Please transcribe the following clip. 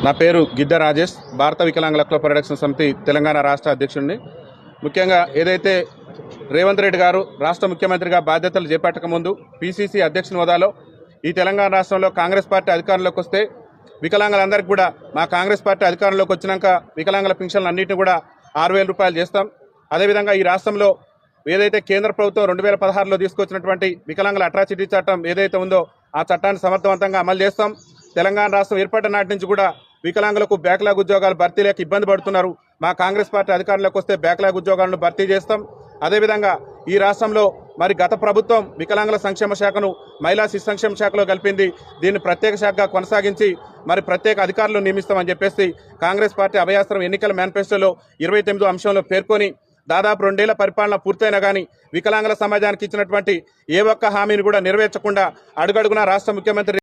నా పేరు గిడ్డ రాజేష్, భారత వికలాంగుల హక్కుల పరిరక్షణ సమితి తెలంగాణ రాష్ట్ర అధ్యక్షుడిని. ముఖ్యంగా ఏదైతే రేవంత్ రెడ్డి గారు రాష్ట్ర ముఖ్యమంత్రిగా బాధ్యతలు చేపట్టక ముందు పీసీసీ అధ్యక్షుని హోదాలో ఈ తెలంగాణ రాష్ట్రంలో కాంగ్రెస్ పార్టీ అధికారంలోకి వస్తే వికలాంగులందరికీ కూడా మా కాంగ్రెస్ పార్టీ అధికారంలోకి వచ్చినాక వికలాంగుల పింఛన్లు అన్నింటినీ కూడా 6,000 రూపాయలు చేస్తాం. అదేవిధంగా ఈ రాష్ట్రంలో ఏదైతే కేంద్ర ప్రభుత్వం 2016లో తీసుకొచ్చినటువంటి వికలాంగుల అట్రాసిటీ చట్టం ఏదైతే ఉందో ఆ చట్టాన్ని సమర్థవంతంగా అమలు చేస్తాం. తెలంగాణ రాష్ట్రం ఏర్పడిన నాటి నుంచి కూడా వికలాంగులకు బ్యాక్లాగ్ ఉద్యోగాలు భర్తీ లేక ఇబ్బంది పడుతున్నారు. మా కాంగ్రెస్ పార్టీ అధికారంలోకి వస్తే బ్యాక్లాగ్ ఉద్యోగాలను భర్తీ చేస్తాం. అదేవిధంగా ఈ రాష్ట్రంలో మరి గత ప్రభుత్వం వికలాంగుల సంక్షేమ శాఖను మహిళా శిశు సంక్షేమ శాఖలో కలిపింది. దీన్ని ప్రత్యేక శాఖగా కొనసాగించి మరి ప్రత్యేక అధికారులు నియమిస్తామని చెప్పేసి కాంగ్రెస్ పార్టీ అభయాస్త్రం ఎన్నికల మేనిఫెస్టోలో 29వ అంశంలో పేర్కొని దాదాపు 2 ఏళ్ల పరిపాలన పూర్తయినా కానీ వికలాంగుల సమాజానికి ఇచ్చినటువంటి ఏ ఒక్క హామీని కూడా నెరవేర్చకుండా అడుగడుగునా రాష్ట్ర ముఖ్యమంత్రి